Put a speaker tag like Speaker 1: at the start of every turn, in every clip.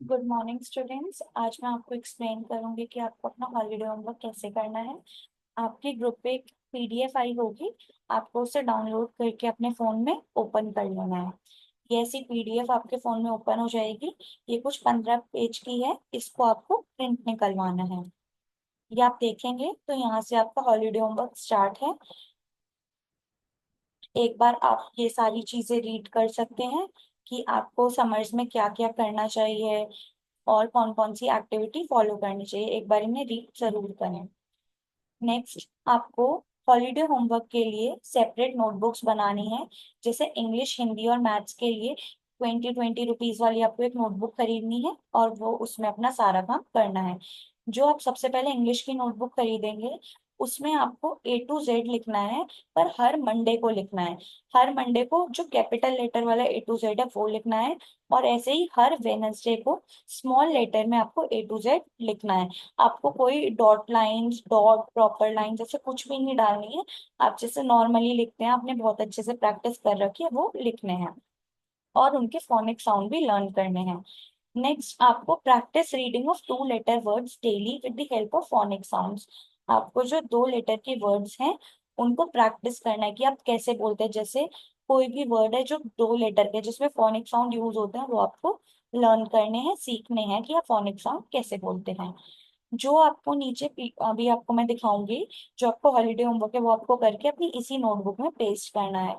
Speaker 1: Good morning students. आज मैं आपको एक्सप्लेन करूंगी कि आपको अपना हॉलीडे होमवर्क कैसे करना है। आपके ग्रुप पे एक पीडीएफ आई होगी। आपको उसे डाउनलोड करके अपने फोन में ओपन कर लेना है। ये ऐसी पीडीएफ आपके फोन में ओपन हो जाएगी। ये कुछ 15 पेज की है। इसको आपको प्रिंट निकलवाना है। ये आप देखेंगे तो यहाँ से आपका हॉलीडे होमवर्क स्टार्ट है। एक बार आप ये सारी चीजें रीड कर सकते हैं कि आपको समर्स में क्या क्या करना चाहिए और कौन कौन सी एक्टिविटी फॉलो करनी चाहिए। एक बार इन्हें रीड जरूर करें। नेक्स्ट, आपको हॉलीडे होमवर्क के लिए सेपरेट नोटबुक्स बनानी है। जैसे इंग्लिश, हिंदी और मैथ्स के लिए 20-20 रुपीज वाली आपको एक नोटबुक खरीदनी है और वो उसमें अपना सारा काम करना है। जो आप सबसे पहले इंग्लिश की नोटबुक खरीदेंगे उसमें आपको A to Z लिखना है, पर हर मंडे को लिखना है। हर मंडे को जो कैपिटल लेटर वाला A to Z है वो लिखना है। और ऐसे ही हर वेनसडे को स्मॉल लेटर में आपको A to Z लिखना है। आपको कोई dot lines, dot, proper line जैसे कुछ भी नहीं डालनी है। आप जैसे नॉर्मली लिखते हैं, आपने बहुत अच्छे से प्रैक्टिस कर रखी है, वो लिखने हैं। और उनके फोनिक साउंड भी लर्न करने हैं। नेक्स्ट, आपको practice reading of 2 letter words daily with the help of phonic sounds. आपको जो 2 लेटर के वर्ड्स हैं उनको प्रैक्टिस करना है कि आप कैसे बोलते हैं। जैसे कोई भी वर्ड है जो 2 लेटर के जिसमें फोनिक साउंड यूज होते हैं वो आपको लर्न करने हैं, सीखने हैं कि आप फोनिक साउंड कैसे बोलते हैं। जो आपको नीचे अभी आपको मैं दिखाऊंगी। जो आपको हॉलीडे होमवर्क है वो आपको करके अपनी इसी नोटबुक में पेस्ट करना है।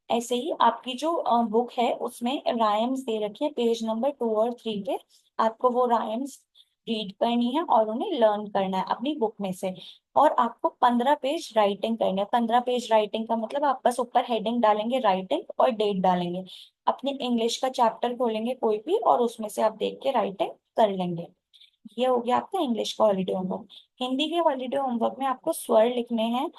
Speaker 1: ऐसे ही आपकी जो बुक है उसमें राइम्स दे रखी है पेज नंबर 2 और 3 पे। आपको वो राइम्स रीड करनी है और उन्हें लर्न करना है अपनी बुक में से। और आपको 15 पेज राइटिंग करनी है। 15 पेज राइटिंग का मतलब आप बस ऊपर हेडिंग डालेंगे राइटिंग और डेट डालेंगे। अपने इंग्लिश का चैप्टर खोलेंगे कोई भी और उसमें से आप देख के राइटिंग कर लेंगे। ये हो गया आपका इंग्लिश का हॉलीडे होमवर्क। हिंदी के हॉलीडे होमवर्क में आपको स्वर लिखने हैं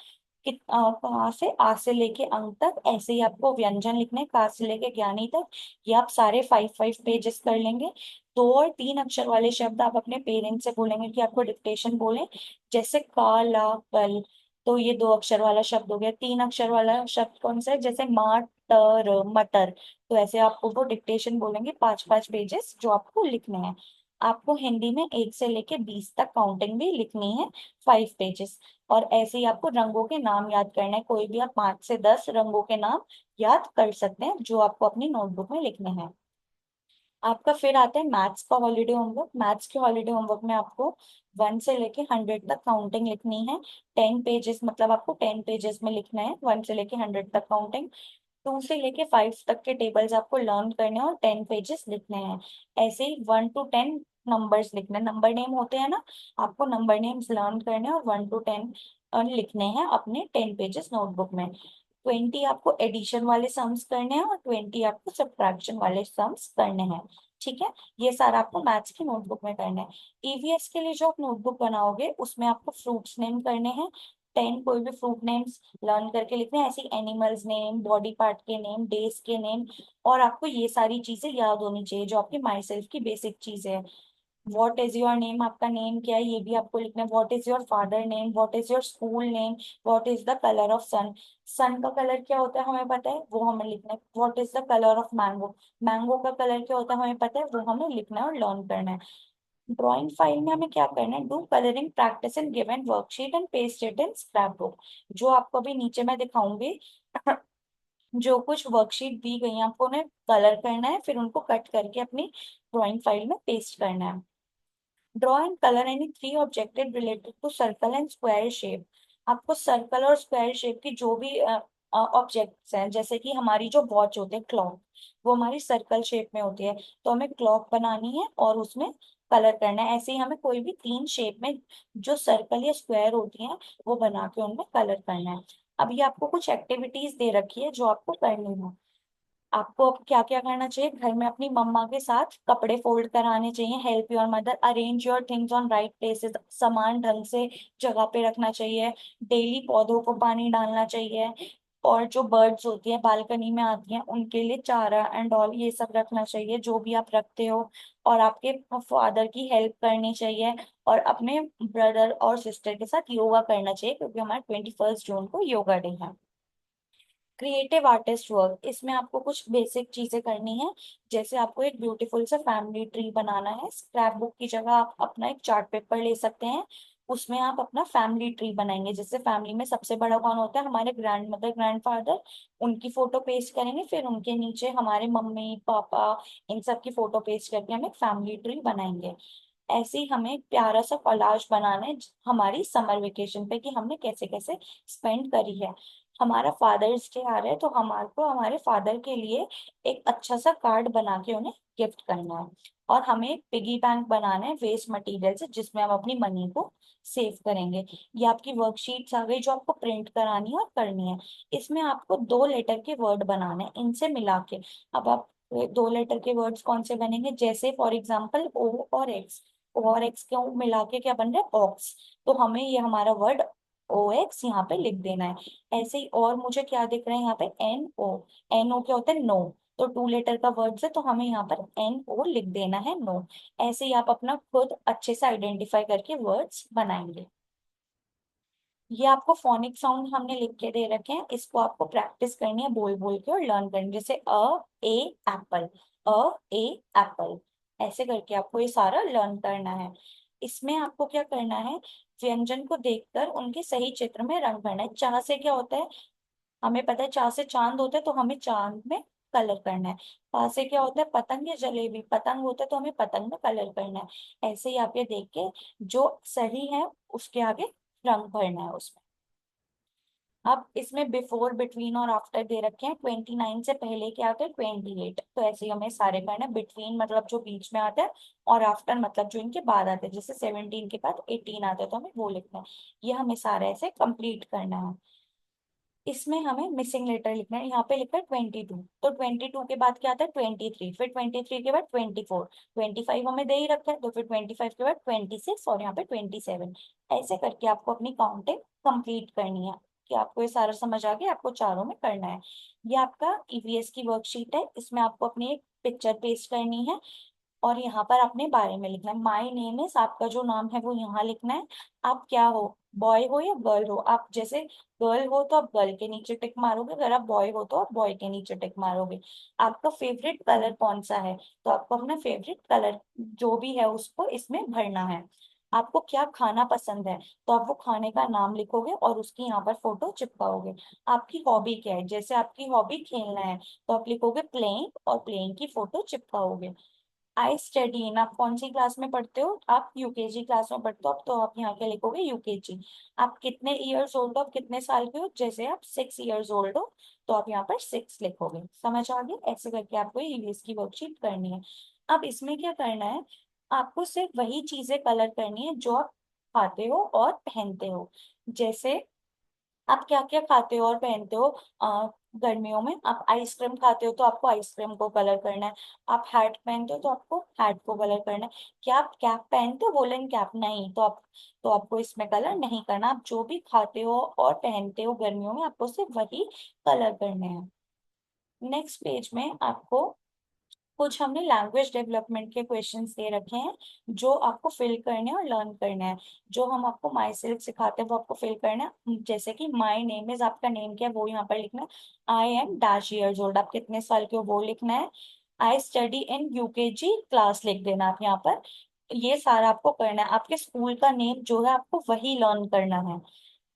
Speaker 1: कि कहाँ से आ से लेके अंक तक। ऐसे ही आपको व्यंजन लिखने हैं का से लेके ज्ञानी तक। ये आप सारे 5-5 पेजेस कर लेंगे। 2 और 3 अक्षर वाले शब्द आप अपने पेरेंट्स से बोलेंगे कि आपको डिक्टेशन बोले। जैसे का, ला, कल। तो ये 2 अक्षर वाला शब्द हो गया। 3 अक्षर वाला शब्द कौन सा है? जैसे मटर, मटर। तो ऐसे आपको वो डिक्टेशन बोलेंगे 5-5 पेजेस जो आपको लिखने हैं। आपको हिंदी में 1 से लेके 20 तक काउंटिंग भी लिखनी है, 5 पेजेस। और ऐसे ही आपको रंगों के नाम याद करना है। कोई भी आप 5 से 10 रंगों के नाम याद कर सकते हैं जो आपको अपनी नोटबुक में लिखने हैं। आपका फिर आता है मैथ्स का हॉलीडे होमवर्क। मैथ्स के हॉलीडे होमवर्क में आपको 1 से लेके 100 तक काउंटिंग लिखनी है। 10 पेजेस मतलब आपको 10 पेजेस में लिखना है 1 से लेके 100 तक काउंटिंग। 2 से लेके 5 तक के टेबल्स आपको लर्न करने हैं और 10 पेजेस लिखने हैं। ऐसे ही 1 to 10 नंबर्स लिखने हैं। नंबर नेम होते हैं ना, आपको नंबर नेम्स लर्न करने हैं और 1 to 10 लिखने हैं अपने 10 पेजेस नोटबुक में। 20 आपको एडिशन वाले सम्स करने हैं और 20 आपको सब्ट्रैक्शन वाले सम्स करने हैं। ठीक है। ये सारा आपको मैथ्स की नोटबुक में करना है। ईवीएस के लिए जो आप नोटबुक बनाओगे उसमें आपको फ्रूट्स नेम करने हैं। 10 कोई भी फ्रूट नेम्स लर्न करके लिखने हैं। ऐसे एनिमल्स नेम, बॉडी पार्ट के नेम, डेज के नेम। और आपको ये सारी चीजें याद होनी चाहिए जो आपकी माई सेल्फ की बेसिक चीजें हैं। व्हाट इज योर नेम, आपका नेम क्या है ये भी आपको लिखना है। What is your father name, what is your school name, what is the colour of sun. Sun का कलर क्या होता है हमें पता है, वो हमें लिखना है। What is the colour of mango, mango का कलर क्या होता है हमें पता है, वो हमें लिखना है और लर्न करना है। ड्राइंग फाइल में हमें क्या करना है, do colouring practice in given worksheet and paste it in scrap book. जो आपको अभी नीचे मैं दिखाऊंगी जो कुछ वर्कशीट दी गई है आपको उन्हें कलर करना है, फिर उनको कट करके अपनी ड्राइंग फाइल में पेस्ट करना है। Draw and colour any 3 objective related to circle and square shape. आपको सर्कल और स्क्वायर शेप की जो भी ऑब्जेक्ट्स हैं, जैसे कि हमारी जो वॉच होते हैं क्लॉक, वो हमारी सर्कल शेप में होती है। तो हमें क्लॉक बनानी है और उसमें कलर करना है। ऐसे ही हमें कोई भी 3 शेप में जो सर्कल या स्क्वायर होती हैं वो बना के उनमें कलर करना है। अभी आपको कुछ एक्टिविटीज दे रखी है जो आपको करनी है। आपको अब क्या क्या करना चाहिए, घर में अपनी मम्मा के साथ कपड़े फोल्ड कराने चाहिए। Help your mother arrange your things on right places, सामान ढंग से जगह पे रखना चाहिए। डेली पौधों को पानी डालना चाहिए। और जो बर्ड्स होती है बालकनी में आती हैं उनके लिए चारा एंड ऑल ये सब रखना चाहिए जो भी आप रखते हो। और आपके फादर की हेल्प करनी चाहिए। और अपने ब्रदर और सिस्टर के साथ योगा करना चाहिए क्योंकि हमारा 21 जून को योगा डे है। क्रिएटिव आर्टिस्ट वर्क, इसमें आपको कुछ बेसिक चीजें करनी है। जैसे आपको एक ब्यूटीफुल सा फैमिली ट्री बनाना है। स्क्रैप बुक की जगह आप अपना एक चार्ट पेपर ले सकते हैं। उसमें आप अपना फैमिली ट्री बनाएंगे। जैसे फैमिली में सबसे बड़ा कौन होता है, हमारे ग्रैंड मदर ग्रैंड फादर, उनकी फोटो पेस्ट करेंगे। फिर उनके नीचे हमारे मम्मी पापा, इन सब की फोटो पेस्ट करके हम एक फैमिली ट्री बनाएंगे। ऐसे ही हमें एक प्यारा सा कोलाज बनाना है हमारी समर वेकेशन पे, कि हमने कैसे कैसे स्पेंड करी है। हमारा फादर्स डे आ रहा है, तो हमारे को हमारे फादर के लिए एक अच्छा सा कार्ड बना के उन्हें गिफ्ट करना है। और हमें एक पिगी बैंक बनाना है वेस्ट मटेरियल से, जिसमें हम अपनी मनी को सेव करेंगे। ये आपकी वर्कशीट्स आ गई जो आपको प्रिंट करानी है और करनी है। इसमें आपको 2 लेटर के वर्ड बनाने हैं इनसे मिला के। अब आप 2 लेटर के वर्ड्स कौन से बनेंगे, जैसे फॉर एग्जाम्पल ओ और एक्स। ओ और एक्स को मिला के क्या बन रहा है, ऑक्स। तो हमें ये हमारा वर्ड ओ एक्स यहाँ पे लिख देना है। ऐसे ही और मुझे क्या दिख रहा है यहाँ पे, एन ओ। एन ओ क्या होता है, नो। तो 2 लेटर का वर्ड है, तो हमें यहाँ पर एन ओ लिख देना है, नो। ऐसे ही आप अपना खुद अच्छे से आइडेंटिफाई करके वर्ड्स बनाएंगे। ये आपको फोनिक साउंड हमने लिख के दे रखे हैं, इसको आपको प्रैक्टिस करनी है बोल बोल के और लर्न करनी है। जैसे ए एप्पल, अ ए एप्पल, ऐसे करके आपको ये सारा लर्न करना है। इसमें आपको क्या करना है, व्यंजन को देखकर उनके सही चित्र में रंग भरना है। चाह से क्या होता है, हमें पता है चाह से चांद होता है, तो हमें चांद में कलर करना है। पा से क्या होता है, पतंग या जलेबी, पतंग होता है, तो हमें पतंग में कलर करना है। ऐसे ही आप ये देख के जो सही है उसके आगे रंग भरना है उसमें। अब इसमें बिफोर बिटवीन और आफ्टर दे रखे हैं। 29 से पहले क्या आता है, 28। तो ऐसे ही हमें सारे करना है। बिटवीन मतलब जो बीच में आता है, और आफ्टर मतलब जो इनके बाद आते हैं। जैसे 17 के बाद 18 आता है, तो हमें वो लिखना है। ये हमें सारा ऐसे कंप्लीट करना है। इसमें हमें मिसिंग लेटर लिखना है। यहाँ पे लिखा है 22, तो 22 के बाद क्या आता है, 23। फिर 23 के बाद 24। 25 हमें दे ही रखा है, तो फिर 25 के बाद 26 और यहाँ पे 27। ऐसे करके आपको अपनी काउंटिंग कंप्लीट करनी है। कि आपको ये सारा समझ आ गया, आपको चारों में करना है। ये आपका ईवीएस की वर्कशीट है, इसमें आपको अपनी एक पिक्चर पेस्ट करनी है। और यहाँ पर अपने बारे में लिखना है। माई नेम इज, आपका जो नाम है वो यहाँ लिखना है। आप क्या हो, बॉय हो या गर्ल हो। आप जैसे गर्ल हो तो आप गर्ल के नीचे टिक मारोगे, अगर आप बॉय हो तो आप बॉय के नीचे टिक मारोगे। आपका फेवरेट कलर कौन सा है, तो आपको अपना फेवरेट कलर जो भी है उसको इसमें भरना है। आपको क्या खाना पसंद है, तो आप वो खाने का नाम लिखोगे और उसकी यहाँ पर फोटो चिपकाओगे। आपकी हॉबी क्या है, जैसे आपकी हॉबी खेलना है, तो आप लिखोगे प्लेइंग और प्लेइंग की फोटो चिपकाओगे। आई स्टडी इन, आप कौन सी क्लास में पढ़ते हो, आप यूकेजी क्लास में पढ़ते हो, अब तो आप यहाँ क्या लिखोगे, यूकेजी। आप कितने ईयर्स ओल्ड हो, आप कितने साल के हो, जैसे आप 6 ईयर्स ओल्ड हो, तो आप यहाँ पर 6 लिखोगे। समझ आ गया, ऐसे करके आपको ये इंग्लिश की वर्कशीट करनी है। अब इसमें क्या करना है, आपको सिर्फ वही चीजें कलर करनी है जो आप खाते हो और पहनते हो। जैसे आप क्या क्या खाते हो और पहनते हो। गर्मियों में आप आइसक्रीम खाते हो, तो आपको आइसक्रीम को कलर करना है। आप हैट पहनते हो, तो आपको हैट को कलर करना है। क्या आप कैप पहनते हो, वोलन कैप, नहीं, तो आपको इसमें कलर नहीं करना। आप जो भी खाते हो और पहनते हो गर्मियों में, आपको सिर्फ वही कलर करने हैं। नेक्स्ट पेज में आपको कुछ हमने लैंग्वेज डेवलपमेंट के क्वेश्चंस दे रखे हैं, जो आपको फिल करने और लर्न करना है। जो हम आपको माई सेल्फ सिखाते हैं वो आपको फिल करना है। जैसे कि माई नेम इज, आपका नेम क्या है वो यहाँ पर लिखना है। I am dash years old, आप कितने साल के हो वो लिखना है। I study in UKG class लिख देना आप यहाँ पर। ये सारा आपको करना है। आपके स्कूल का नेम जो है आपको वही लर्न करना है।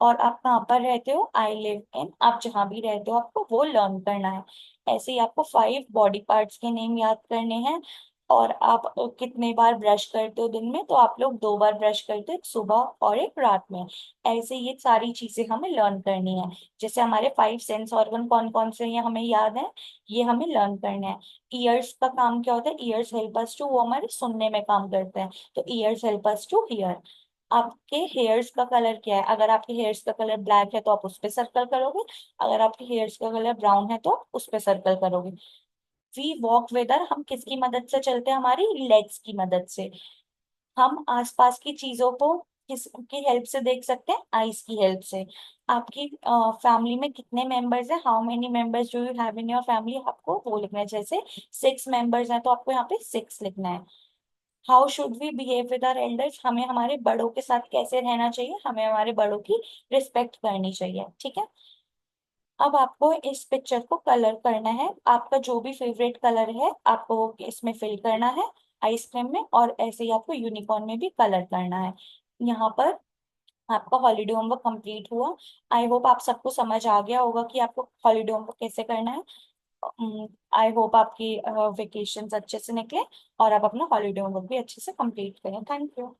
Speaker 1: और आप कहाँ पर रहते हो, आई लिव इन, आप जहाँ भी रहते हो आपको वो लर्न करना है। ऐसे ही आपको 5 बॉडी पार्ट्स के नेम याद करने हैं। और आप कितने बार ब्रश करते हो दिन में, तो आप लोग 2 बार ब्रश करते हो, एक सुबह और एक रात में। ऐसे ये सारी चीजें हमें लर्न करनी है। जैसे हमारे 5 सेंस ऑर्गन कौन कौन से हैं हमें याद है, ये हमें लर्न करना है। ईयर्स का काम क्या होता है, ईयर्स हेल्प अस टू, वो हमारे सुनने में काम करते हैं, तो ears help us to hear. आपके हेयर्स का कलर क्या है, अगर आपके हेयर्स का कलर ब्लैक है तो आप उस पर सर्कल करोगे। अगर आपके हेयर्स का कलर ब्राउन है तो आप उस पर सर्कल करोगे। वी वॉक वेदर, हम किसकी मदद से चलते हैं, हमारी लेग्स की मदद से। हम आसपास की चीजों को किसकी हेल्प से देख सकते हैं, आईज की हेल्प से। आपकी फैमिली में कितने मेंबर्स हैं, how many members do you have in your family, आपको वो लिखना है। जैसे 6 मेंबर्स हैं, तो आपको यहाँ पे 6 लिखना है। How should we behave with our elders, हमें हमारे बड़ों के साथ कैसे रहना चाहिए, हमें हमारे बड़ों की रिस्पेक्ट करनी चाहिए, ठीक है। अब आपको इस पिक्चर को कलर करना है, आपका जो भी फेवरेट कलर है आपको इसमें फिल करना है आइसक्रीम में, और ऐसे ही आपको यूनिकॉर्न में भी कलर करना है। यहाँ पर आपका हॉलीडे होमवर्क कंप्लीट हुआ। आई होप आप सबको समझ आ गया होगा कि आपको हॉलीडे होमवर्क कैसे करना है। आई होप आपकी वेकेशन अच्छे से निकले और आप अपना हॉलीडे होमवर्क भी अच्छे से कंप्लीट करें। Thank you.